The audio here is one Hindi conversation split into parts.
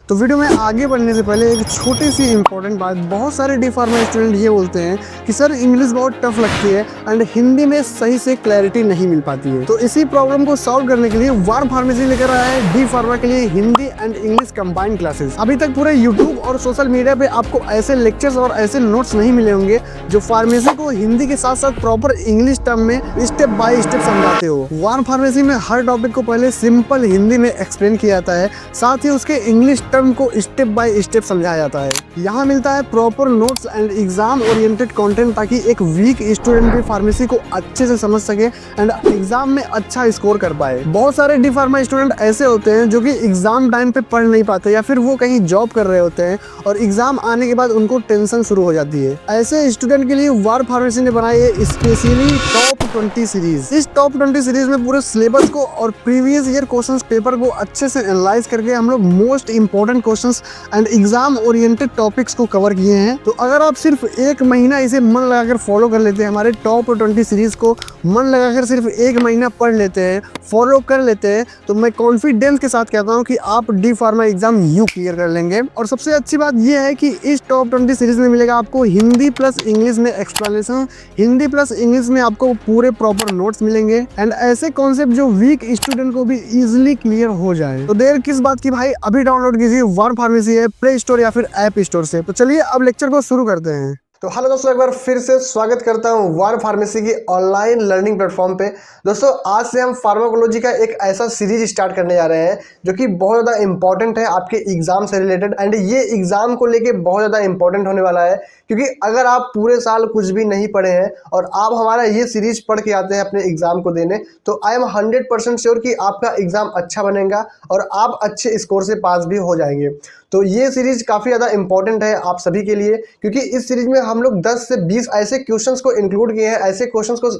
तो वीडियो में आगे बढ़ने से पहले एक छोटी सी इंपॉर्टेंट बात, बहुत सारे डी फार्मा स्टूडेंट ये बोलते हैं कि सर इंग्लिश बहुत टफ लगती है एंड हिंदी में सही से क्लैरिटी नहीं मिल पाती है। तो इसी प्रॉब्लम को सॉल्व करने के लिए वार फार्मेसी लेकर आया है डी फार्मा के लिए Hindi and English combined classes. अभी तक पूरे यूट्यूब और सोशल मीडिया पे आपको ऐसे लेक्चर्स और ऐसे नोट्स नहीं मिले होंगे जो फार्मेसी को हिंदी के साथ साथ प्रॉपर इंग्लिश टर्म में स्टेप बाय स्टेप समझाते हो। वार फार्मेसी में हर टॉपिक को पहले सिंपल हिंदी में एक्सप्लेन किया जाता है, साथ ही उसके इंग्लिश टर्म को स्टेप बाय स्टेप समझाया जाता है। यहाँ मिलता है proper notes and exam oriented content ताकि एक वीक स्टूडेंट भी फार्मेसी को अच्छे से समझ सके एंड एग्जाम में अच्छा स्कोर कर पाए। बहुत सारे डी फार्मा स्टूडेंट ऐसे होते हैं जो कि एग्जाम टाइम पे पढ़ नहीं पाते या फिर वो कहीं जॉब कर रहे होते हैं और एग्जाम आने के बाद उनको टेंशन शुरू हो जाती है। ऐसे स्टूडेंट के लिए वार फार्मेसी ने बनाई है स्पेशली टॉप 20 सीरीज। इस टॉप 20 सीरीज में पूरे सिलेबस को और प्रीवियस ईयर क्वेश्चंस पेपर को अच्छे से एनालाइज करके हम लोग most important questions and exam oriented topics को कवर किए हैं। तो अगर आप सिर्फ एक महीना इसे मन लगाकर फॉलो कर लेते हैं, हमारे टॉप 20 सीरीज को मन लगाकर सिर्फ एक महीना पढ़ लेते हैं, फॉलो कर लेते हैं, तो मैं कॉन्फिडेंस के साथ कहता हूँ कि आप D pharma exam you clear कर लेंगे। और सबसे अच्छी बात यह है कि इस टॉप 20 सीरीज में मिलेगा आपको हिंदी प्लस इंग्लिश में एक्सप्लेनेशन, हिंदी प्लस इंग्लिश में आपको पूरे प्रॉपर नोट्स मिलेंगे एंड ऐसे कॉन्सेप्ट जो वीक स्टूडेंट को भी इजीली क्लियर हो जाए। तो देर किस बात की भाई, अभी डाउनलोड कीजिए वार फार्मेसी है प्ले स्टोर या फिर ऐप स्टोर से। तो चलिए अब लेक्चर को शुरू करते हैं। तो हेलो दोस्तों, एक बार फिर से स्वागत करता हूं वार फार्मेसी की ऑनलाइन लर्निंग प्लेटफॉर्म पे। दोस्तों आज से हम फार्माकोलॉजी का एक ऐसा सीरीज स्टार्ट करने जा रहे हैं जो कि बहुत ज़्यादा इंपॉर्टेंट है आपके एग्जाम से रिलेटेड एंड ये एग्जाम को लेके बहुत ज़्यादा इंपॉर्टेंट होने वाला है, क्योंकि अगर आप पूरे साल कुछ भी नहीं पढ़े हैं और आप हमारा ये सीरीज पढ़ के आते हैं अपने एग्जाम को देने, तो आई एम 100% श्योर कि आपका एग्जाम अच्छा बनेगा और आप अच्छे स्कोर से पास भी हो जाएंगे। तो ये सीरीज काफ़ी ज़्यादा इंपॉर्टेंट है आप सभी के लिए, क्योंकि इस सीरीज में हम लोग 10 से 20 ऐसे क्वेश्चंस को इंक्लूड किए हैं, ऐसे क्वेश्चंस को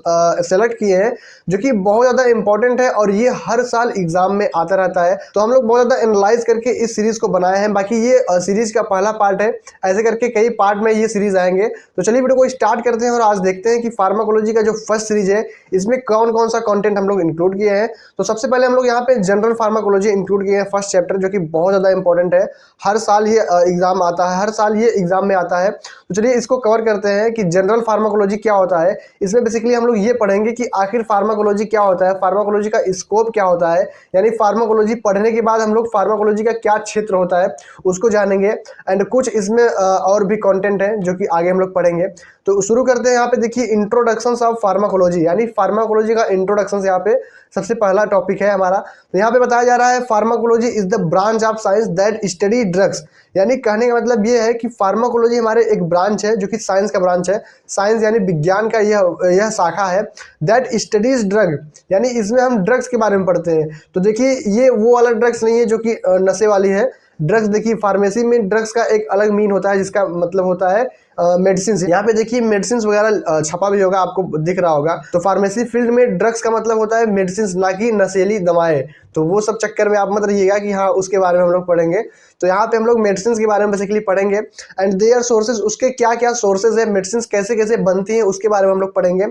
सेलेक्ट किए हैं जो कि बहुत ज़्यादा इंपॉर्टेंट है और ये हर साल एग्जाम में आता रहता है। तो हम लोग बहुत ज़्यादा एनालाइज करके इस सीरीज को बनाए हैं। बाकी ये सीरीज का पहला पार्ट है, ऐसे करके कई पार्ट में ये सीरीज आएंगे। तो चलिए वीडियो को स्टार्ट करते हैं और आज देखते हैं कि फार्माकोलॉजी का जो फर्स्ट सीरीज है इसमें कौन कौन सा कंटेंट हम लोग इंक्लूड किए हैं। तो सबसे पहले हम लोग यहाँ पे जनरल फार्माकोलॉजी इंक्लूड किए हैं फर्स्ट चैप्टर, जो कि बहुत ज़्यादा इंपॉर्टेंट है, हर साल ये एग्जाम आता है, हर साल ये एग्जाम में आता है। तो चलिए इसको कवर करते हैं कि जनरल फार्माकोलॉजी क्या होता है। इसमें बेसिकली हम लोग ये पढ़ेंगे कि आखिर फार्माकोलॉजी क्या होता है, फार्माकोलॉजी का स्कोप क्या होता है, यानी फार्माकोलॉजी पढ़ने के बाद हम लोग फार्माकोलॉजी का क्या क्षेत्र होता है उसको जानेंगे एंड कुछ इसमें और भी कंटेंट है जो कि आगे हम लोग पढ़ेंगे। तो शुरू करते हैं। यहाँ पे देखिए इंट्रोडक्शन ऑफ फार्माकोलॉजी, यानी फार्माकोलॉजी का इंट्रोडक्शन यहाँ पे सबसे पहला टॉपिक है हमारा। तो यहाँ पे बताया जा रहा है pharmacology is the branch of science that study drugs, यानी कहने का मतलब ये है कि फार्माकोलॉजी हमारे एक ब्रांच है जो कि साइंस का ब्रांच है, साइंस यानी विज्ञान का यह शाखा है। दैट स्टडीज ड्रग, यानी इसमें हम ड्रग्स के बारे में पढ़ते हैं। तो देखिए ये वो वाला ड्रग्स नहीं है जो कि नशे वाली है। ड्रग्स देखिए फार्मेसी में ड्रग्स का एक अलग मीन होता है जिसका मतलब होता है मेडिसिन। यहाँ पे देखिए मेडिसिन वगैरह छपा भी होगा, आपको दिख रहा होगा। तो फार्मेसी फील्ड में ड्रग्स का मतलब होता है मेडिसिन, ना कि नशीली दवाएं। तो वो सब चक्कर में आप मत रहिएगा कि हाँ उसके बारे में हम लोग पढ़ेंगे। तो यहाँ पे हम लोग मेडिसिन के बारे में बेसिकली पढ़ेंगे एंड देयर सोर्सेज, उसके क्या क्या सोर्सेज है, मेडिसिन कैसे कैसे बनती हैं उसके बारे में हम लोग पढ़ेंगे।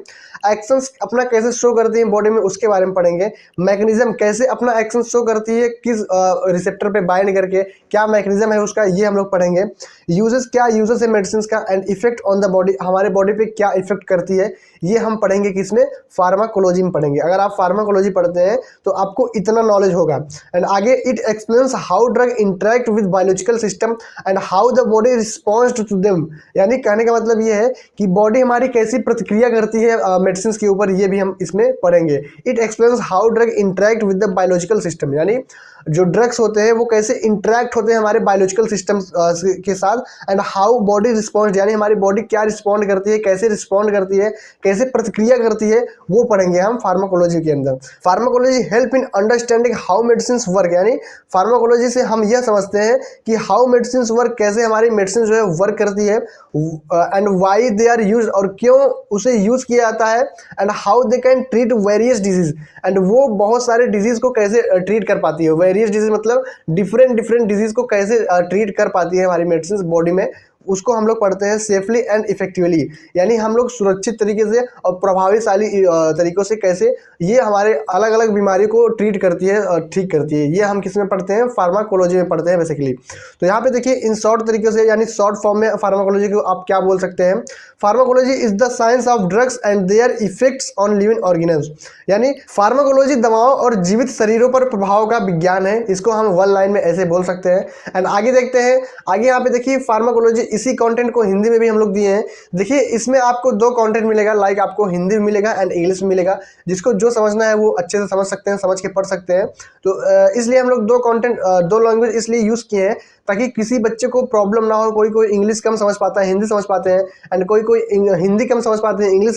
एक्शंस अपना कैसे शो करती हैं बॉडी में उसके बारे में पढ़ेंगे। मैकेनिज्म कैसे अपना एक्शन शो करती है, किस रिसेप्टर पे बाइंड करके, क्या मैकेनिज्म है उसका, ये हम लोग पढ़ेंगे। यूजेस, क्या यूजेस है मेडिसिन का and effect on the body, हमारे बॉडी पे क्या इफेक्ट करती है, ये हम पढ़ेंगे किसमें, फार्माकोलॉजी में पढ़ेंगे। अगर आप फार्माकोलॉजी पढ़ते हैं तो आपको इतना नॉलेज होगा। एंड आगे it explains how drug interact with biological system and how the body responds to them, यानी कहने का मतलब ये है कि बॉडी हमारी कैसी प्रतिक्रिया करती है मेडिसिन के ऊपर, ये भी हम इसमें पढ़ेंगे। It explains how drug interact with the biological system, यानी जो ड्रग्स होते हैं वो कैसे इंटरेक्ट होते हैं हमारे बायोलॉजिकल सिस्टम के साथ। एंड हाउ बॉडी रिस्पॉन्ड, यानी हमारी बॉडी क्या रिस्पॉन्ड करती है, कैसे रिस्पॉन्ड करती है, कैसे प्रतिक्रिया करती है, वो पढ़ेंगे हम फार्माकोलॉजी के अंदर। Pharmacology help in understanding how medicine work, यानी फार्माकोलॉजी से हम यह समझते हैं कि हाउ मेडिसिन वर्क, कैसे हमारी मेडिसिन जो है वर्क करती है and why they are use, और क्यों उसे यूज किया जाता है। And how they can treat various disease, एंड वो बहुत सारे डिजीज को कैसे ट्रीट कर पाती है। वेरियस डिजीज मतलब डिफरेंट डिजीज को कैसे ट्रीट कर पाती है हमारी मेडिसिन बॉडी में, उसको हम लोग पढ़ते हैं सेफली एंड इफेक्टिवली, यानी हम लोग सुरक्षित तरीके से और प्रभावशाली तरीकों से कैसे ये हमारे अलग अलग बीमारियों को ट्रीट करती है और ठीक करती है। ये हम किस में पढ़ते हैं, फार्माकोलॉजी में पढ़ते हैं बेसिकली। तो यहाँ पे देखिए इन शॉर्ट तरीके से यानी शॉर्ट फॉर्म में फार्माकोलॉजी को आप क्या बोल सकते हैं, pharmacology is the science of drugs and there effects on living organism, यानी फार्माकोलॉजी दवाओं और जीवित शरीरों पर प्रभाव का विज्ञान है। इसको हम वन लाइन में ऐसे बोल सकते हैं। एंड आगे देखते हैं, आगे यहाँ पे देखिए फार्माकोलॉजी, इसी कंटेंट को हिंदी में भी हम लोग दिए हैं। देखिए इसमें आपको दो कंटेंट मिलेगा, लाइक आपको हिंदी में मिलेगा एंड इंग्लिश में मिलेगा। जिसको जो समझना है वो अच्छे से समझ सकते हैं, समझ के पढ़ सकते हैं। तो इसलिए हम लोग दो कंटेंट, दो लैंग्वेज इसलिए यूज़ किए हैं ताकि किसी बच्चे को प्रॉब्लम ना हो। कोई कोई इंग्लिश कम समझ पाता है, हिंदी समझ पाते हैं, एंड कोई कोई हिंदी कम समझ पाते हैं, इंग्लिश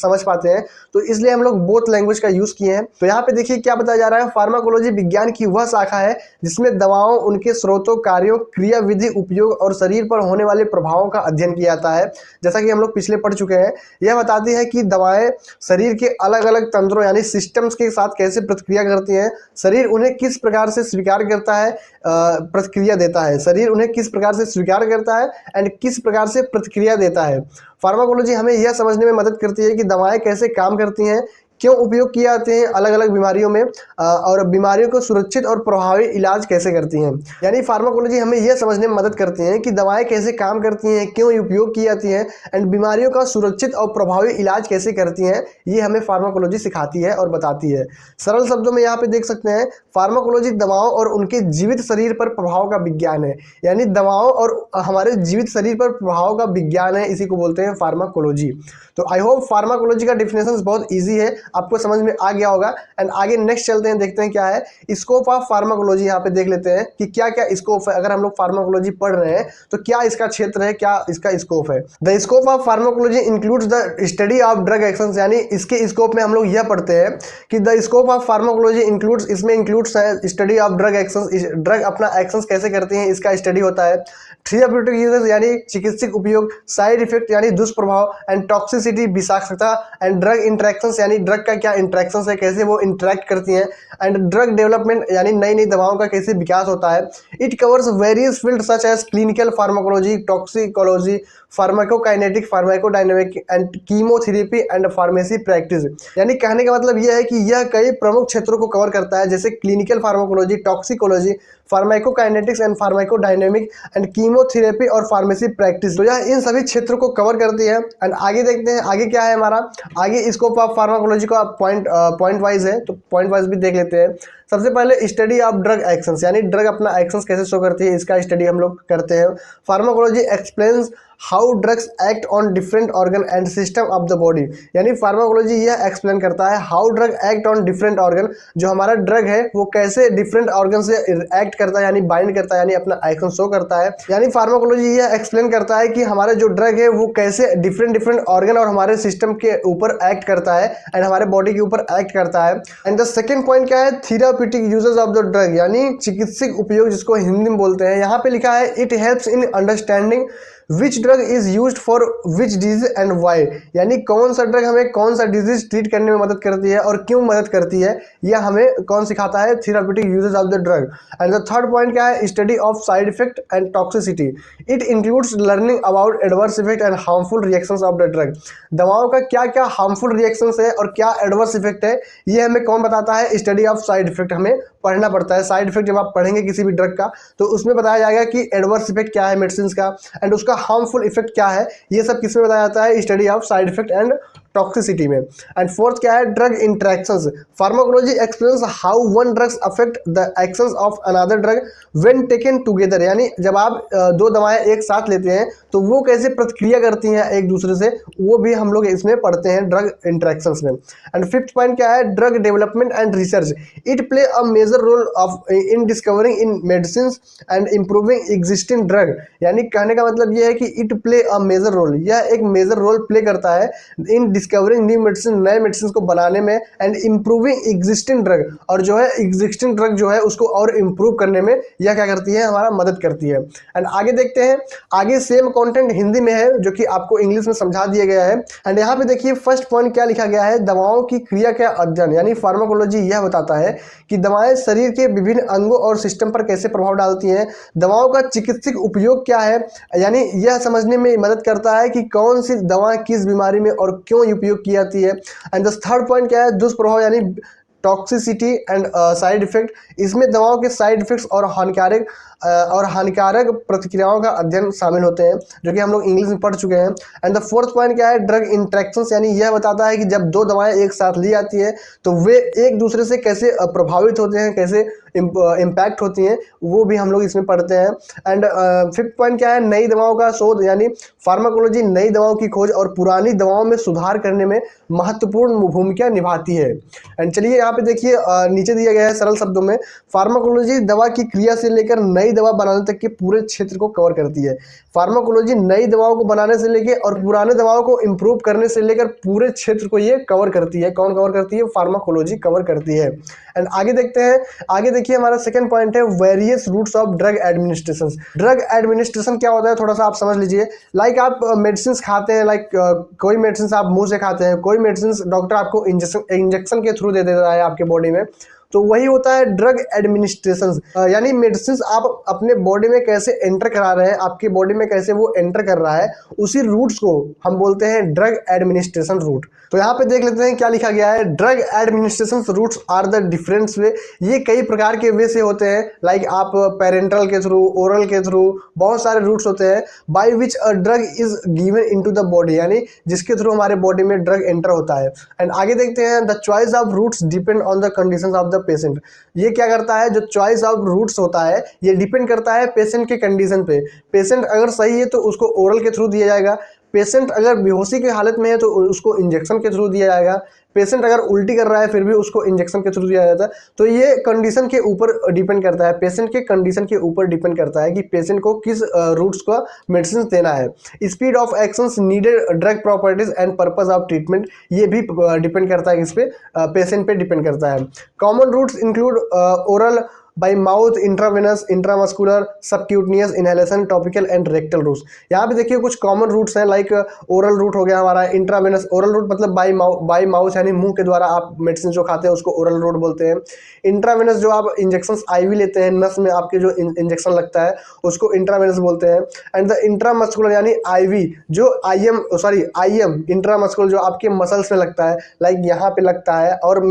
समझ पाते हैं। तो इसलिए हम लोग बोथ लैंग्वेज का यूज़ किए हैं। तो यहाँ पे देखिए क्या बताया जा रहा है, फार्माकोलॉजी विज्ञान की वह शाखा है जिसमें दवाओं, उनके स्रोतों, कार्यों, क्रिया विधि, उपयोग और शरीर पर होने वाले प्रभावों का अध्ययन किया जाता है। जैसा कि हम लोग पिछले पढ़ चुके हैं, यह बताती है कि दवाएं शरीर के अलग अलग तंत्रों यानी सिस्टम्स के साथ कैसे प्रतिक्रिया करती हैं, शरीर उन्हें किस प्रकार से स्वीकार करता है, प्रतिक्रिया देता है, शरीर उन्हें किस प्रकार से स्वीकार करता है एंड किस प्रकार से प्रतिक्रिया देता है। फार्माकोलॉजी हमें यह समझने में मदद करती है कि दवाएं कैसे काम करती हैं, क्यों उपयोग किए जाते हैं अलग अलग बीमारियों में, और बीमारियों को सुरक्षित और प्रभावी इलाज कैसे करती हैं। यानी फार्माकोलॉजी हमें यह समझने में मदद करती है कि दवाएं कैसे काम करती हैं, क्यों उपयोग की जाती हैं एंड बीमारियों का सुरक्षित और प्रभावी इलाज कैसे करती हैं। ये हमें फार्माकोलॉजी सिखाती है और बताती है। सरल शब्दों में यहाँ पे देख सकते हैं, फार्माकोलॉजी दवाओं और उनके जीवित शरीर पर प्रभाव का विज्ञान है। यानी दवाओं और हमारे जीवित शरीर पर प्रभाव का विज्ञान है, इसी को बोलते हैं फार्माकोलॉजी। तो आई होप फार्माकोलॉजी का डिफिनेशन बहुत ईजी है, आपको समझ में आ गया होगा। एंड आगे नेक्स्ट चलते हैं, देखते हैं क्या है स्कोप ऑफ फार्माकोलॉजी। यहाँ पे देख लेते हैं कि क्या क्या स्कोप है। अगर हम लोग फार्माकोलॉजी पढ़ रहे हैं तो क्या इसका क्षेत्र है, क्या इसका स्कोप है। The scope of pharmacology includes the study of drug actions, यानी इसके स्कोप में हम लोग यह पढ़ते हैं कि the scope of pharmacology includes, इसमें इंक्लूड्स है study of drug actions, drug अपना एक्शंस कैसे करती हैं इसका स्टडी होता है। थेरेप्यूटिक यूजेस यानी चिकित्सक उपयोग, साइड इफेक्ट यानी दुष्प्रभाव, एंड टॉक्सिसिटी विषाक्तता, एंड ड्रग इंटरेक्शंस यानी ड्रग का क्या इंटरेक्शंस है, कैसे वो इंटरेक्ट करती हैं, एंड ड्रग डेवलपमेंट यानी नई नई दवाओं का कैसे विकास होता है। It covers various field such as clinical pharmacology, toxicology, pharmacokinetic, pharmacodynamic and chemotherapy and pharmacy practice. यानी कहने का मतलब यह है कि यह कई प्रमुख क्षेत्रों को कवर करता है, जैसे clinical pharmacology, toxicology, pharmacokinetics and pharmacodynamic and chemotherapy और फार्मेसी प्रैक्टिस। तो यह इन सभी क्षेत्रों को कवर करती है। एंड आगे देखते हैं आगे क्या है हमारा, आगे स्कोप ऑफ फार्माकोलॉजी का पॉइंट वाइज है, तो पॉइंट वाइज भी देख लेते हैं। सबसे पहले स्टडी ऑफ ड्रग एक्शंस, यानी ड्रग अपना एक्शंस कैसे शो करती है, इसका स्टडी हम लोग करते हैं। Pharmacology explains how drugs act on different organ and system of the body, यानी फार्माकोलॉजी यह एक्सप्लेन करता है how drug act on different organ, जो हमारा ड्रग है वो कैसे डिफरेंट ऑर्गन से एक्ट करता है, यानी बाइंड करता है, यानी अपना एक्शन शो करता है। यानी फार्माकोलॉजी यह एक्सप्लेन करता है कि हमारा जो ड्रग है वो कैसे डिफरेंट ऑर्गन और हमारे सिस्टम के ऊपर एक्ट करता है एंड हमारे बॉडी के ऊपर एक्ट करता है। एंड द सेकेंड पॉइंट क्या है, therapeutic uses of the drug, यानी चिकित्सक उपयोग, जिसको हिंदी में बोलते हैं। यहाँ पे लिखा है it helps in understanding which drug is used for which disease and why, यानी कौन सा ड्रग हमें कौन सा डिजीज ट्रीट करने में मदद करती है और क्यों मदद करती है, यह हमें कौन सिखाता है, therapeutic uses of the drug. And the third point क्या है, study of side effect and toxicity. It includes learning about adverse effect and harmful reactions of the drug. दवाओं का क्या क्या हार्मफुल रिएक्शंस है और क्या एडवर्स इफेक्ट है, ये हमें कौन बताता है, स्टडी ऑफ साइड इफेक्ट हमें पढ़ना पड़ता है। साइड इफेक्ट जब आप पढ़ेंगे किसी भी ड्रग का तो उसमें बताया जाएगा कि एडवर्स इफेक्ट क्या है मेडिसिन का एंड उसका हार्मफुल इफेक्ट क्या है, ये सब किसमें बताया जाता है, study of side effect and toxicity में। एंड फोर्थ क्या है, drug interactions. Pharmacology explains how one drugs affect the actions of another drug when taken together, यानी जब आप दो दवाएं एक साथ लेते हैं तो वो कैसे प्रतिक्रिया करती हैं एक दूसरे से, वो भी हम लोग इसमें पढ़ते हैं ड्रग इंटरेक्शंस में। एंड फिफ्थ पॉइंट क्या है, drug development and research. It play a major role of in discovering in medicine and improving existing drug, यानी कहने का मतलब ये है कि it play a major role, यह एक मेजर रोल प्ले करता है इन डिस्कवरिंग न्यू मेडिसिन, नए मेडिसिन को बनाने में, एंड इम्प्रूविंग एग्जिस्टिंग ड्रग, और जो है एग्जिस्टिंग ड्रग जो है उसको और इम्प्रूव करने में यह क्या करती है, हमारा मदद करती है। एंड आगे देखते हैं, आगे सेम कंटेंट हिंदी में है जो कि आपको इंग्लिश में समझा दिया गया है। एंड यहाँ पे देखिए फर्स्ट पॉइंट क्या लिखा गया है, दवाओं की क्रिया का अध्ययन यानी फार्माकोलॉजी यह बताता है कि दवाएं शरीर के विभिन्न अंगों और सिस्टम पर कैसे प्रभाव डालती हैं, दवाओं का चिकित्सक उपयोग क्या है, यानी यह समझने में मदद करता है कि कौन सी दवा किस बीमारी में और क्यों उपयोग की जाती है। एंड द थर्ड पॉइंट क्या है, दुष्प्रभाव यानी टॉक्सिसिटी एंड साइड इफेक्ट, इसमें दवाओं के साइड इफेक्ट्स और हानिकारक प्रतिक्रियाओं का अध्ययन शामिल होते हैं, जो कि हम लोग इंग्लिश में पढ़ चुके हैं। एंड द फोर्थ पॉइंट क्या है, ड्रग इंटरेक्शंस, यानी यह बताता है कि जब दो दवाएं एक साथ ली जाती है तो वे एक दूसरे से कैसे प्रभावित होते हैं, कैसे इम्पैक्ट होती हैं, वो भी हम लोग इसमें पढ़ते हैं। एंड फिफ्थ पॉइंट क्या है, नई दवाओं का शोध, यानी फार्माकोलॉजी नई दवाओं की खोज और पुरानी दवाओं में सुधार करने में महत्वपूर्ण भूमिका निभाती है। एंड चलिए यहाँ पे देखिए नीचे दिया गया है सरल शब्दों में, फार्माकोलॉजी दवा की क्रिया से लेकर नई दवा बनाने तक के पूरे क्षेत्र को कवर करती है। फार्माकोलॉजी नई दवाओं को बनाने से लेकर और पुराने दवाओं को इम्प्रूव करने से लेकर पूरे क्षेत्र को ये कवर करती है। कौन कवर करती है, फार्माकोलॉजी कवर करती है। एंड आगे देखते हैं, आगे देखिए हमारा सेकंड पॉइंट है various routes of drug administration. Drug administration क्या होता है, थोड़ा सा आप समझ लीजिए। लाइक आप मेडिसिन खाते हैं, लाइक कोई मेडिसिन आप मुंह से खाते हैं, कोई मेडिसिन डॉक्टर आपको इंजेक्शन के थ्रू दे देता है आपके बॉडी में, तो वही होता है ड्रग एडमिनिस्ट्रेशन। यानी मेडिसिन आप अपने बॉडी में कैसे एंटर करा रहे हैं, आपकी बॉडी में कैसे वो एंटर कर रहा है, उसी रूट्स को हम बोलते हैं ड्रग एडमिनिस्ट्रेशन रूट। तो यहाँ पे देख लेते हैं क्या लिखा गया है, drug administration routes are the different way. ये कई प्रकार के वे से होते हैं, लाइक आप पेरेंटल के थ्रू, ओरल के थ्रू, बहुत सारे रूट्स होते हैं, by which a drug is given into the body, यानी जिसके थ्रू हमारे बॉडी में ड्रग एंटर होता है। एंड आगे देखते हैं, the choice of routes depend on the conditions of the patient. ये क्या करता है, जो चॉइस ऑफ रूट्स होता है ये डिपेंड करता है पेशेंट के कंडीशन पे। पेशेंट अगर सही है तो उसको ओरल के थ्रू दिया जाएगा, पेशेंट अगर बेहोशी की हालत में है तो उसको इंजेक्शन के थ्रू दिया जाएगा, पेशेंट अगर उल्टी कर रहा है फिर भी उसको इंजेक्शन के थ्रू दिया जाता है। तो ये कंडीशन के ऊपर डिपेंड करता है, पेशेंट के कंडीशन के ऊपर डिपेंड करता है कि पेशेंट को किस रूट्स का मेडिसिन देना है। Speed of actions needed, drug properties and purpose of treatment, ये भी डिपेंड करता है, इस पे पेशेंट पे डिपेंड करता है। Common routes include oral, by mouth, intravenous, intramuscular, subcutaneous, inhalation, topical and rectal routes. यहाँ पे देखिए कुछ कॉमन रूट्स हैं, लाइक ओरल रूट हो गया हमारा, इंट्रावेनस, ओरल रूट मतलब बाई माउथ यानी मुंह के द्वारा आप मेडिसिन जो खाते हैं उसको ओरल रूट बोलते हैं। इंट्रावेनस जो आप इंजेक्शन आईवी लेते हैं, नस में आपके जो इंजेक्शन लगता है उसको इंट्रावेनस बोलते हैं। एंड द इंट्रामस्कुलर यानी आईवी, जो आईएम इंट्रामस्कुलर जो आपके मसल्स में लगता है, लाइक यहाँ पे लगता है और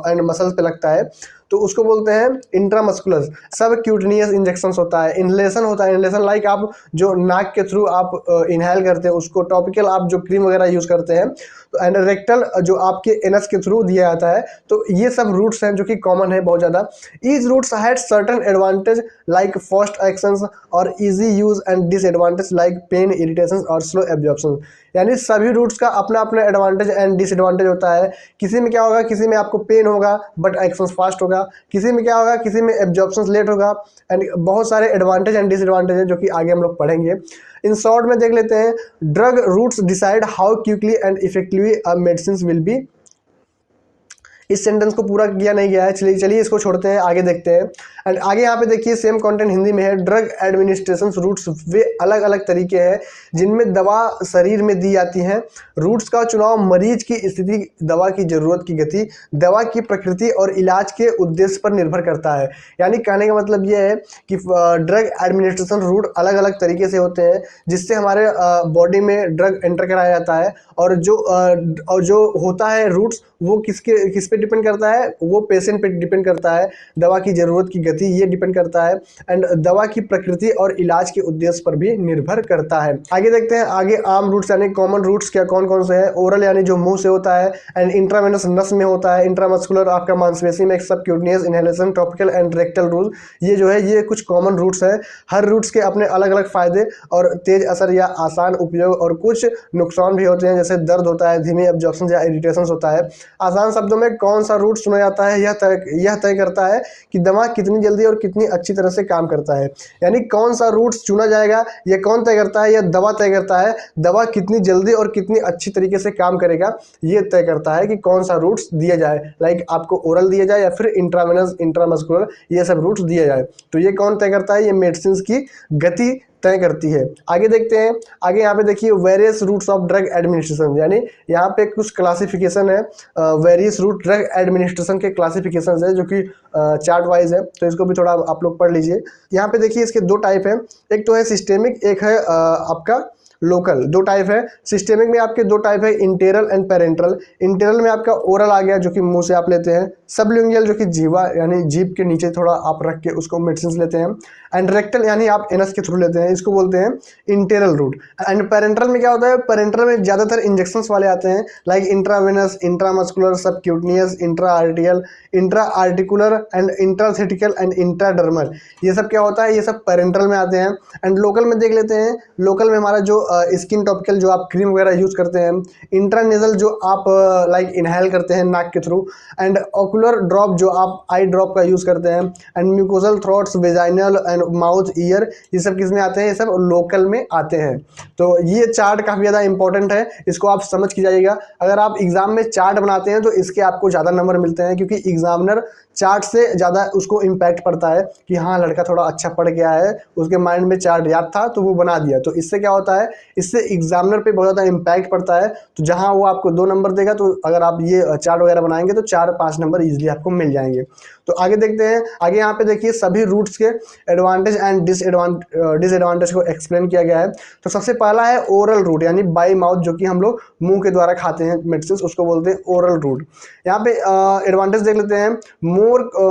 एंड मसल्स पे लगता है, तो उसको बोलते हैं इंट्रामस्कुलर। सब क्यूटनियस इंजेक्शन होता है, इनहेलेशन होता है, इनहेलेशन लाइक आप जो नाक के थ्रू आप इनहेल करते हैं उसको, टॉपिकल आप जो क्रीम वगैरह यूज़ करते हैं, तो एंड रेक्टल जो आपके एनस के थ्रू दिया जाता है। तो ये सब रूट्स हैं जो कि कॉमन है बहुत ज़्यादा। Each routes had certain advantage like fast actions और easy use and disadvantage like pain, irritation और स्लो एब्जॉर्प्शन। यानी सभी रूट्स का अपना अपना एडवांटेज एंड डिसएडवांटेज होता है। किसी में क्या होगा, किसी में आपको पेन होगा बट एक्शन फास्ट होगा, किसी में क्या होगा, किसी में एब्जॉर्प्शन लेट होगा, एंड बहुत सारे एडवांटेज एंड डिसएडवांटेज हैं जो कि आगे हम लोग पढ़ेंगे। इन शॉर्ट में देख लेते हैं, drug routes decide how quickly and effectively a medicine will be. इस सेंटेंस को पूरा किया नहीं गया है, चलिए इसको छोड़ते हैं, आगे देखते हैं। एंड आगे यहाँ पे देखिए सेम कंटेंट हिंदी में है, ड्रग एडमिनिस्ट्रेशन रूट्स वे अलग अलग तरीके हैं जिनमें दवा शरीर में दी जाती हैं। रूट्स का चुनाव मरीज की स्थिति, दवा की ज़रूरत की गति, दवा की प्रकृति और इलाज के उद्देश्य पर निर्भर करता है। यानी कहने का मतलब ये है कि ड्रग एडमिनिस्ट्रेशन रूट अलग अलग तरीके से होते हैं जिससे हमारे बॉडी में ड्रग एंटर कराया जाता है, और जो होता है रूट्स वो किस पे डिपेंड करता है, वो पेशेंट पे डिपेंड करता है, दवा की ज़रूरत की गति ये डिपेंड करता है, एंड दवा की प्रकृति और इलाज के उद्देश्य पर भी निर्भर करता है। आगे देखते हैं, आगे आम रूट्स यानी कॉमन रूट्स क्या कौन कौन से हैं। ओरल यानी जो मुंह से होता है, एंड इंट्रावेनस नस में होता है, इंट्रामस्कुलर आपका मांसपेशी में, subcutaneous, inhalation, topical and rectal route. ये जो है ये कुछ कॉमन रूट्स हैं। हर रूट्स के अपने अलग अलग फायदे और तेज असर या आसान उपयोग और कुछ नुकसान भी होते हैं, जैसे दर्द होता है, धीमे एब्जॉर्प्शन या इरिटेशन होता है। आसान शब्दों में कौन सा रूट चुना जाता है यह तय करता है कि दवा कितनी जल्दी और कितनी अच्छी तरह से काम करता है। यानी कौन सा रूट्स चुना जाएगा ये कौन तय करता है, यह दवा तय करता है। दवा कितनी जल्दी और कितनी अच्छी तरीके से काम करेगा ये तय करता है कि कौन सा रूट्स दिया जाए, लाइक आपको ओरल दिया जाए या फिर इंट्रावेनस, इंट्रामस्कुलर, ये सब रूट्स दिया जाए। तो ये कौन तय करता है, ये मेडिसिन की गति तय करती है। आगे देखते हैं, आगे यहाँ पे देखिए various routes of drug administration, यानी यहाँ पे कुछ क्लासिफिकेशन है, वेरियस रूट ड्रग एडमिनिस्ट्रेशन के क्लासिफिकेशन है जो कि चार्ट वाइज है, तो इसको भी थोड़ा आप लोग पढ़ लीजिए। यहाँ पे देखिए इसके दो टाइप है, एक तो है सिस्टेमिक, एक है आपका लोकल। दो टाइप है। सिस्टेमिक में आपके दो टाइप है, इंटेरल एंड पेरेंट्रल। इंटेरल में आपका ओरल आ गया जो कि मुंह से आप लेते हैं, सबलिंगुअल जो कि जीवा यानी जीभ के नीचे थोड़ा आप रख के उसको मेडिसिन लेते हैं, एंड रेक्टल यानी आप एनस के थ्रू लेते हैं, इसको बोलते हैं इंटेरल रूट। एंड पेरेंट्रल में क्या होता है, पेरेंट्रल में ज़्यादातर इंजेक्शन वाले आते हैं, like intravenous, intramuscular, subcutaneous, intra arterial, intra articular and intrathecal and intradermal. ये सब क्या होता है, ये सब पेरेंट्रल में आते हैं। एंड लोकल में देख लेते हैं, लोकल में हमारा जो स्किन टॉपिकल जो आप क्रीम वगैरह यूज़ करते हैं, इंट्रानेजल जो आप लाइक इनहेल करते हैं नाक के थ्रू, एंड ऑकुलर ड्रॉप जो आप आई ड्रॉप का यूज़ करते हैं, and mucosal throats, vaginal and mouth, year, ये सब किस में आते हैं, ये सब लोकल में आते हैं। तो ये चार्ट काफ़ी ज़्यादा इंपॉर्टेंट है, इसको आप समझ के जाइएगा। अगर आप एग्जाम में चार्ट बनाते हैं तो इसके आपको ज़्यादा नंबर मिलते हैं, क्योंकि एग्जामिनर चार्ट से ज़्यादा उसको इम्पैक्ट पड़ता है कि हाँ लड़का थोड़ा अच्छा पढ़ गया है, उसके माइंड में चार्ट याद था तो वो बना दिया। तो इससे क्या होता है, इससे एग्जामिनर पे बहुत ज़्यादा इम्पैक्ट पड़ता है। तो जहाँ वो आपको 2 नंबर देगा, तो अगर आप ये चार्ट वगैरह बनाएंगे तो 4-5 नंबर ईजिली आपको मिल जाएंगे। तो आगे देखते हैं, आगे यहाँ पे देखिए सभी रूट्स के एडवांटेज एंड डिसएडवांटेज को एक्सप्लेन किया गया है। तो सबसे पहला है ओरल रूट, यानी बाई माउथ, जो कि हम लोग मुंह के द्वारा खाते हैं मेडिसिन, उसको बोलते हैं ओरल रूट। यहाँ पे एडवांटेज देख लेते हैं,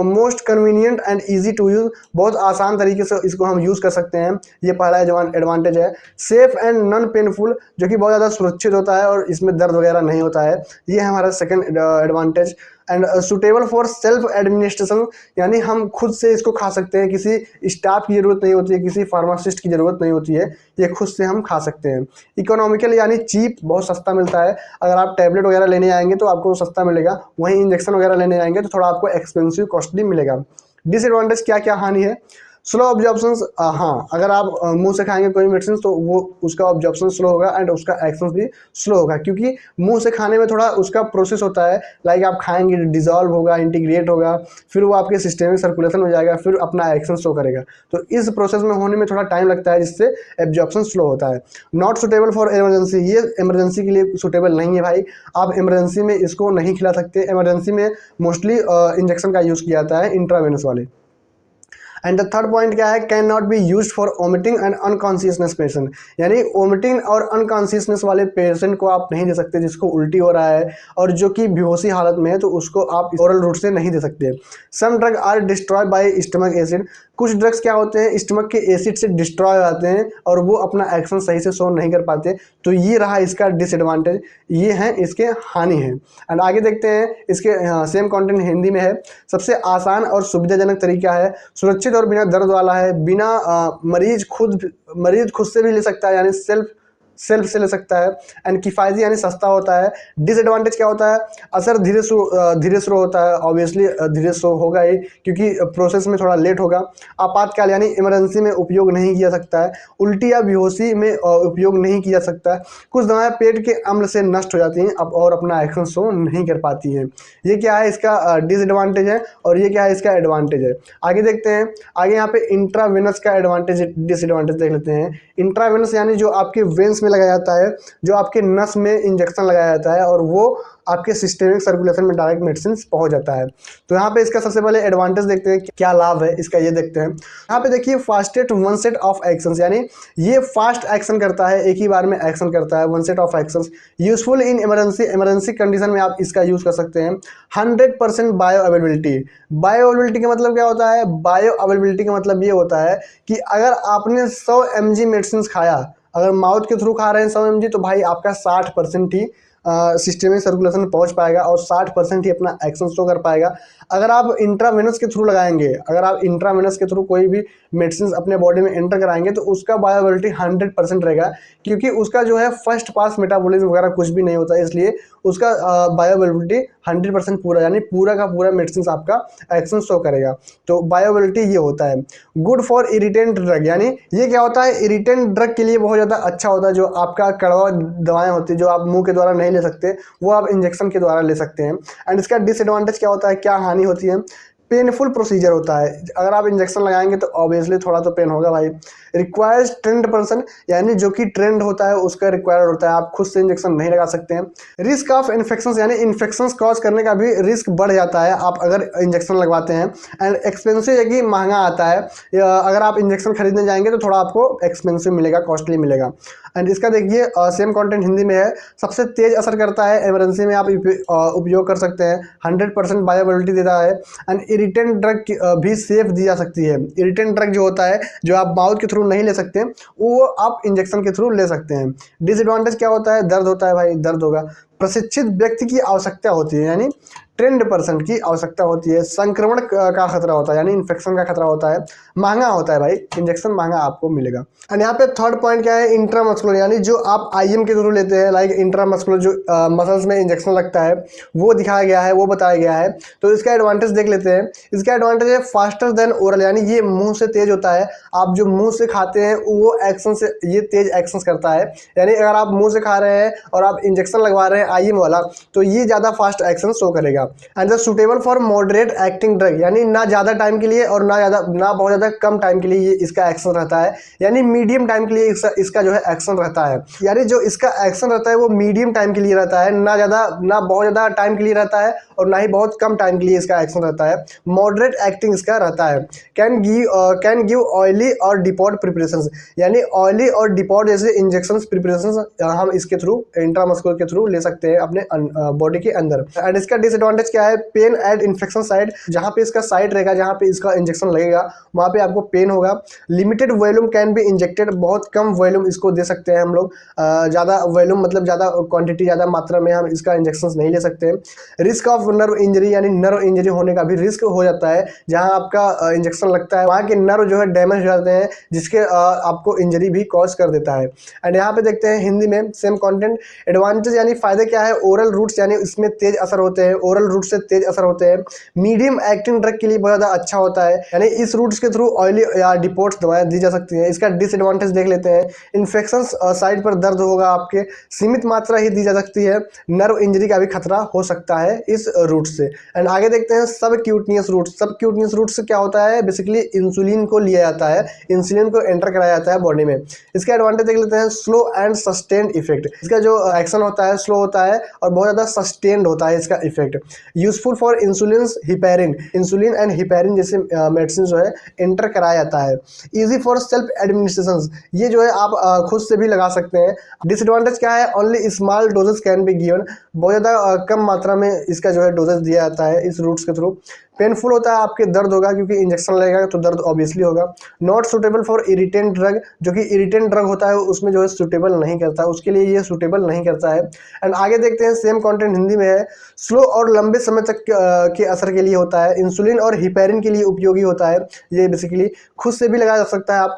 most convenient and easy to use, बहुत आसान तरीके से इसको हम यूज़ कर सकते हैं, ये पहला एडवांटेज है। सेफ एंड नॉन पेनफुल, जो कि बहुत ज़्यादा सुरक्षित होता है और इसमें दर्द वगैरह नहीं होता है, ये है हमारा second advantage. And suitable for self administration, यानी हम खुद से इसको खा सकते हैं, किसी स्टाफ की ज़रूरत नहीं होती है, किसी फार्मासिस्ट की ज़रूरत नहीं होती है, ये खुद से हम खा सकते हैं। इकोनॉमिकल यानी चीप, बहुत सस्ता मिलता है। अगर आप टैबलेट वगैरह लेने आएंगे तो आपको सस्ता मिलेगा, वहीं इंजेक्शन वगैरह लेने आएंगे तो थोड़ा आपको एक्सपेंसिव कॉस्टली मिलेगा। डिसएडवांटेज क्या क्या हानि है, स्लो ऑब्जॉर्प्शंस, हाँ अगर आप मुंह से खाएंगे कोई मेडिसिन तो वो उसका ऑब्जॉर्प्शन स्लो होगा एंड उसका एक्शन भी स्लो होगा, क्योंकि मुंह से खाने में थोड़ा उसका प्रोसेस होता है, लाइक आप खाएंगे डिजॉल्व होगा, इंटीग्रेट होगा, फिर वो आपके सिस्टमिक सर्कुलेशन हो जाएगा, फिर अपना एक्शन शो करेगा। तो इस प्रोसेस में होने में थोड़ा टाइम लगता है, जिससे एब्जॉर्प्शन स्लो होता है। नॉट सुटेबल फॉर इमरजेंसी, ये इमरजेंसी के लिए सुटेबल नहीं है भाई, आप इमरजेंसी में इसको नहीं खिला सकते। इमरजेंसी में मोस्टली इंजेक्शन का यूज़ किया जाता है, इंट्रावेनस वाले। एंड द थर्ड पॉइंट क्या है, can not be used for vomiting and unconsciousness patient, यानी वोमिटिंग और अनकॉन्शियसनेस वाले पेशेंट को आप नहीं दे सकते, जिसको उल्टी हो रहा है और जो कि बेहोशी हालत में है, तो उसको आप ओरल रूट से नहीं दे सकते। Some drug are destroy by stomach acid, कुछ ड्रग्स क्या होते हैं स्टमक के एसिड से डिस्ट्रॉय हो जाते हैं और वो अपना एक्शन सही से शो नहीं कर पाते। तो ये रहा इसका डिसएडवांटेज, ये हैं इसके हानि हैं। एंड आगे देखते हैं, इसके सेम कंटेंट हिंदी में है। सबसे आसान और सुविधाजनक तरीका है, सुरक्षित और बिना दर्द वाला है, बिना मरीज खुद से भी ले सकता है, यानी सेल्फ से ले सकता है। एंड किफ़ायती यानी सस्ता होता है। डिसएडवांटेज क्या होता है, असर धीरे शुरू होता है, ऑब्वियसली धीरे शुरू होगा ही, क्योंकि प्रोसेस में थोड़ा लेट होगा। आपातकाल यानी इमरजेंसी में उपयोग नहीं किया सकता है, उल्टी या बेहोशी में उपयोग नहीं किया सकता है। कुछ दवाएं पेट के अम्ल से नष्ट हो जाती हैं अब और अपना एक्शन शो नहीं कर पाती हैं। ये क्या है इसका डिसएडवांटेज है, और ये क्या है इसका एडवांटेज है। आगे देखते हैं, आगे यहाँ पे इंट्रावेनस का एडवांटेज डिसएडवांटेज देख लेते हैं। इंट्रावेनस यानी जो आपके वेंस में लगाया जाता है, जो आपके नस में इंजेक्शन लगाया जाता है और वो आपके सिस्टमिक सर्कुलेशन में डायरेक्ट मेडिसिन पहुंच जाता है। तो यहाँ पे इसका सबसे पहले एडवांटेज देखते हैं, क्या लाभ है इसका, ये देखते हैं। यहाँ पे देखिए fastest one set of actions, यानी ये फास्ट एक्शन करता है, एक ही बार में एक्शन करता है, one set of actions. Useful in emergency condition में आप इसका यूज कर सकते हैं। 100% बायो अवेलेबिलिटी, बायो अवेलेबिलिटी का मतलब क्या होता है, बायो अवेलेबिलिटी का मतलब ये होता है कि अगर आपने 100 mg मेडिसिन खाया, अगर माउथ के थ्रू खा रहे हैं 100 mg, तो भाई आपका 60% ही सिस्टमिक सर्कुलेशन में पहुंच पाएगा और 60% ही अपना एक्शन शो कर पाएगा। अगर आप इंट्रावेनस के थ्रू लगाएंगे, अगर आप इंट्रावेनस के थ्रू कोई भी मेडिसिन अपने बॉडी में एंटर कराएंगे तो उसका बायोअवेलेबिलिटी 100% रहेगा, क्योंकि उसका जो है फर्स्ट पास मेटाबॉलिज्म वगैरह कुछ भी नहीं होता है, इसलिए उसका बायोअवेलेबिलिटी 100% पूरा, यानी पूरा का पूरा मेडिसिन आपका एक्शन शो करेगा। तो बायोअवेलेबिलिटी ये होता है। गुड फॉर इरिटेंट ड्रग, यानी ये क्या होता है, इरिटेंट ड्रग के लिए बहुत ज़्यादा अच्छा होता है। जो आपका कड़वा दवाएं होती है जो आप मुंह के द्वारा नहीं ले सकते, वो आप इंजेक्शन के द्वारा ले सकते हैं। एंड इसका डिसएडवांटेज क्या होता है, क्या हानि होती है, पेनफुल प्रोसीजर होता है। अगर आप इंजेक्शन लगाएंगे तो ऑब्वियसली थोड़ा तो पेन होगा भाई। रिक्वायर्स ट्रेंड पर्सन, यानी जो कि ट्रेंड होता है उसका रिक्वायर्ड होता है, आप खुद से इंजेक्शन नहीं लगा सकते हैं। रिस्क ऑफ इन्फेक्शन, यानी इन्फेक्शन कॉज करने का भी रिस्क बढ़ जाता है आप अगर इंजेक्शन लगवाते हैं। एंड एक्सपेंसिव, यानी महंगा आता है। अगर आप इंजेक्शन खरीदने जाएंगे तो थोड़ा आपको एक्सपेंसिव मिलेगा, कॉस्टली मिलेगा। एंड इसका देखिए सेम कंटेंट हिंदी में है। सबसे तेज असर करता है, इमरजेंसी में आप उपयोग कर सकते हैं। 100% बायोअवेलेबिलिटी देता है। एंड इरिटेंट ड्रग भी सेफ दी जा सकती है। इरिटेंट ड्रग जो होता है जो आप माउथ के थ्रू नहीं ले सकते, वो आप इंजेक्शन के थ्रू ले सकते हैं। डिसएडवांटेज क्या होता है, दर्द होता है भाई, दर्द होगा। प्रशिक्षित व्यक्ति की आवश्यकता होती है, यानी ट्रेंड पर्सन की आवश्यकता होती है। संक्रमण का खतरा होता है, यानी इन्फेक्शन का खतरा होता है। महंगा होता है भाई, इंजेक्शन महंगा आपको मिलेगा। एंड यहाँ पे थर्ड पॉइंट क्या है, इंट्रामस्कुलर, यानी जो आप आईएम के थ्रू लेते हैं, लाइक इंट्रामस्कुलर जो मसल्स में इंजेक्शन लगता है वो दिखाया गया है, वो बताया गया है। तो इसका एडवांटेज देख लेते हैं। इसका एडवांटेज है फास्टर देन ओरल, यानी ये मुंह से तेज होता है। आप जो मुंह से खाते हैं वो एक्शन से ये तेज एक्शन करता है, यानी अगर आप मुंह से खा रहे हैं और आप इंजेक्शन लगवा रहे हैं आईएम वाला, तो ये ज़्यादा फास्ट एक्शन शो करेगा। And the suitable for moderate acting drug, यानी ना ज़्यादा टाइम के लिए और ना बहुत ज़्यादा कम टाइम के लिए ये इसका एक्शन रहता है, यानी मीडियम टाइम के लिए इसका जो है एक्शन रहता है। यानी जो इसका एक्शन रहता है वो मीडियम टाइम के लिए रहता है, ना बहुत ज़्यादा टाइम के लिए रहता है और ना ही बहुत कम टाइम के लिए इसका एक्शन रहता है। मॉडरेट एक्टिंग इसका रहता है। कैन गिव ऑयली और डिपॉट प्रिपरेशन, यानी ऑयली और डिपॉट जैसे इंजेक्शन प्रिपरेशन हम इसके थ्रू इंट्रामस्कुलर के थ्रू ले सकते हैं अपने बॉडी के अंदर। एंड इसका डिसएडवांटेज क्या है, पेन एट इन्फेक्शन साइड, जहाँ पे इसका साइड रहेगा जहाँ पे इसका इंजेक्शन लगेगा वहाँ पे आपको पेन होगा। Limited volume can be injected, बहुत कम वॉल्यूम इसको दे सकते हैं हम लोग। ज़्यादा वॉल्यूम मतलब ज़्यादा क्वांटिटी, ज़्यादा मात्रा में हम इसका इंजेक्शन नहीं ले सकते हैं। रिस्क ऑफ नर्व इंजरी, यानी नर्व इंजरी होने का भी रिस्क हो जाता है। जहाँ आपका इंजेक्शन लगता है वहाँ के नर्व जो है डैमेज हो जाते हैं, जिसके आपको इंजरी भी कॉज कर देता है। एंड यहाँ पे देखते हैं हिंदी में सेम कंटेंट। एडवांटेज यानी फायदे क्या है, ओरल रूट्स, यानी इसमें तेज असर होते हैं, ओरल रूट से तेज असर होते हैं। मीडियम एक्टिंग ड्रग के लिए बहुत ज़्यादा अच्छा होता है, यानी इस रूट्स के थ्रू ऑयली या डिपोट्स दवाएं दी जा सकती हैं। इसका डिसएडवांटेज देख लेते हैं। इन्फेक्शन साइड पर दर्द होगा आपके, सीमित मात्रा ही दी जा सकती है। नर्व इंजरी का भी खतरा हो सकता है इस रूट से। एंड आगे देखते हैं सब क्यूटनियस रूट। सब क्यूटनियस रूट से क्या होता है, बेसिकली इंसुलिन को लिया जाता है, इंसुलिन को एंटर कराया जाता है बॉडी में। इसका एडवांटेज देख लेते हैं, स्लो एंड सस्टेन्ड इफेक्ट। इसका जो एक्शन होता है स्लो होता है और बहुत ज़्यादा सस्टेन्ड होता है इसका effect. Useful for insulin heparin, insulin and heparin जैसे मेडिसिन जो है एंटर कराया जाता है। इजी फॉर सेल्फ एडमिनिस्ट्रेशन, ये जो है आप खुद से भी लगा सकते हैं। डिसएडवांटेज क्या है, only small doses can be given, बहुत ज़्यादा कम मात्रा में इसका जो है डोजेस दिया जाता है इस रूट्स के थ्रू। पेनफुल होता है, आपके दर्द होगा क्योंकि इंजेक्शन लगेगा तो दर्द ऑब्वियसली होगा। Not suitable for irritant drug, जो कि इरिटेंट ड्रग होता है उसमें जो है सुटेबल नहीं करता, उसके लिए ये सुटेबल नहीं करता है। एंड आगे देखते हैं सेम कंटेंट हिंदी में है। स्लो और लंबे समय तक के असर के लिए होता है। इंसुलिन और हिपेरिन के लिए उपयोगी होता है। ये बेसिकली खुद से भी लगाया जा सकता है, आप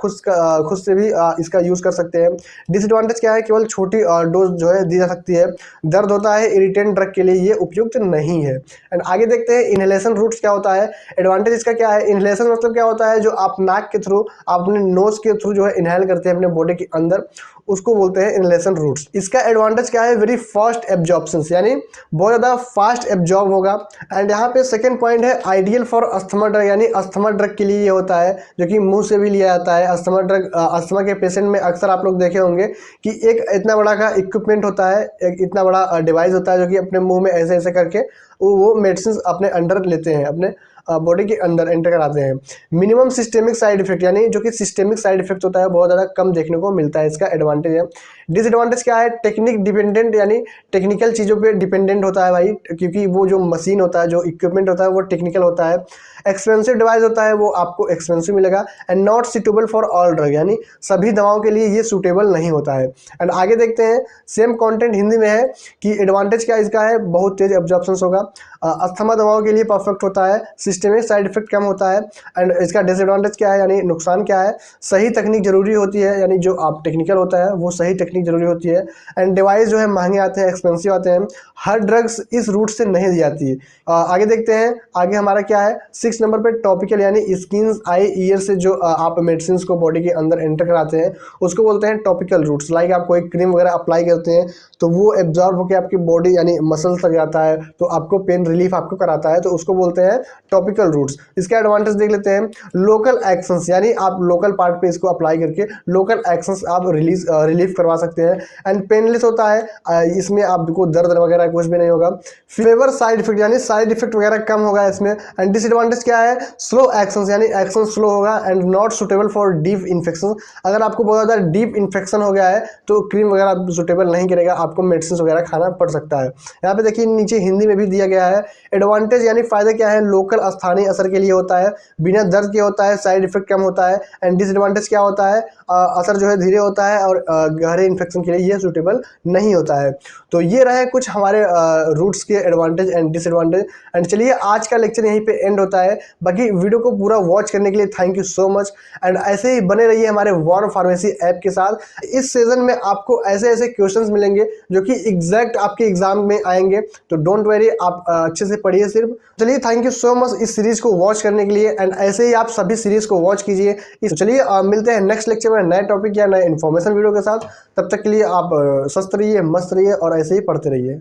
खुद से भी इसका यूज़ कर सकते हैं। डिसएडवांटेज क्या है, केवल छोटी डोज जो है दी जा सकती है। दर्द होता है, इरिटेंट ड्रग के लिए ये उपयुक्त नहीं है। एंड आगे देखते हैं इनहेलेशन रूट्स क्या होता है। एडवांटेज इसका क्या है, इनहेलेशन मतलब क्या होता है, जो आप नाक के थ्रू, आप अपने नोज के थ्रू जो है इनहेल करते हैं अपने बॉडी के अंदर, उसको बोलते हैं इनहेलेशन रूट्स। इसका एडवांटेज क्या है, वेरी फास्ट एब्जॉर्प्शन, यानी बहुत ज़्यादा फास्ट एब्जॉर्ब होगा। एंड यहाँ पे सेकंड पॉइंट है आइडियल फॉर अस्थमा ड्रग, यानी अस्थमा ड्रग के लिए ये होता है, जो कि मुंह से भी लिया जाता है। अस्थमा ड्रग, अस्थमा के पेशेंट में अक्सर आप लोग देखे होंगे कि एक इतना बड़ा का इक्विपमेंट होता है, एक इतना बड़ा डिवाइस होता है जो कि अपने मुंह में ऐसे ऐसे करके वो मेडिसिन अपने अंडर लेते हैं, अपने बॉडी के अंदर एंटर कराते हैं। मिनिमम सिस्टेमिक साइड इफेक्ट, यानी जो कि सिस्टेमिक साइड इफेक्ट होता है बहुत ज़्यादा कम देखने को मिलता है, इसका एडवांटेज है। डिसएडवांटेज क्या है, टेक्निक डिपेंडेंट, यानी टेक्निकल चीज़ों पे डिपेंडेंट होता है भाई, क्योंकि वो जो मशीन होता है, जो इक्विपमेंट होता है वो टेक्निकल होता है। एक्सपेंसिव डिवाइस होता है, वो आपको एक्सपेंसिव मिलेगा। And not suitable for all drug, यानी सभी दवाओं के लिए ये सूटेबल नहीं होता है। एंड आगे देखते हैं सेम कंटेंट हिंदी में है कि एडवांटेज क्या इसका है, बहुत तेज एब्जॉर्प्शन होगा। अस्थमा दवाओं के लिए परफेक्ट होता है, सिस्टमिक साइड इफेक्ट कम होता है। एंड इसका डिसएडवांटेज क्या है, यानी नुकसान क्या है, सही तकनीक जरूरी होती है, यानी जो आप टेक्निकल होता है वो सही टेक्निक जरूरी होती है। एंड डिवाइस जो है महंगे आते हैं, एक्सपेंसिव आते हैं, हर ड्रग्स इस रूट से नहीं दी जाती है। आगे देखते हैं, आगे हमारा क्या है 6 नंबर पे टॉपिकल, यानी स्किन आई ईयर से जो आप मेडिसिन को बॉडी के अंदर एंटर कराते हैं उसको बोलते हैं टॉपिकल रूट्स। लाइक आप कोई क्रीम वगैरह अप्लाई करते हैं तो वो एब्जॉर्ब होकर आपकी बॉडी यानी मसल्स तक जाता है, तो आपको पेन रिलीफ आपको कराता है, तो उसको बोलते हैं टॉपिकल रूट्स। इसके एडवांटेज देख लेते हैं, लोकल एक्शंस, यानी आप लोकल पार्ट पे इसको अप्लाई करके लोकल एक्शंस आप रिलीफ करवा सकते हैं। एंड पेनलेस होता है, इसमें आपको दर्द वगैरह कुछ भी नहीं होगा। फेवर साइड इफेक्ट, यानी साइड इफेक्ट वगैरह कम होगा इसमें। एंड डिसएडवांटेज क्या है, स्लो एक्शंस, यानी एक्शन स्लो होगा। And not suitable for deep infection, अगर आपको बहुत ज़्यादा डीप इन्फेक्शन हो गया है तो क्रीम वगैरह सुटेबल नहीं करेगा, आपको मेडिसिन वगैरह खाना पड़ सकता है। यहाँ पे देखिए नीचे हिंदी में भी दिया गया है। एडवांटेज यानी फायदे क्या है, लोकल स्थानीय असर के लिए होता है, बिना दर्द के होता है, साइड इफेक्ट कम होता है। एंड डिसएडवांटेज क्या होता है, असर जो है धीरे होता है और गहरे इन्फेक्शन के लिए ये सूटेबल नहीं होता है। तो ये रहे कुछ हमारे रूट्स के एडवांटेज एंड डिसएडवांटेज। एंड चलिए आज का लेक्चर यहीं पे एंड होता है। बाकी वीडियो को पूरा वॉच करने के लिए thank you so much. And ऐसे ही बने रहिए हमारे वार्म फार्मेसी ऐप के साथ। इस सीजन में आपको ऐसे ऐसे क्वेश्चंस मिलेंगे जो कि एग्जैक्ट आपके एग्जाम में आएंगे, तो डोंट वरी, आप अच्छे से पढ़िए सिर्फ। चलिए थैंक यू सो मच इस सीरीज को वॉच करने के लिए, एंड ऐसे ही आप सभी सीरीज को वॉच कीजिए। चलिए मिलते हैं नेक्स्ट लेक्चर में नए टॉपिक या नए इन्फॉर्मेशन वीडियो के साथ। तब तक के लिए आप स्वस्थ रहिए, मस्त रहिए और ऐसे ही पढ़ते रहिए।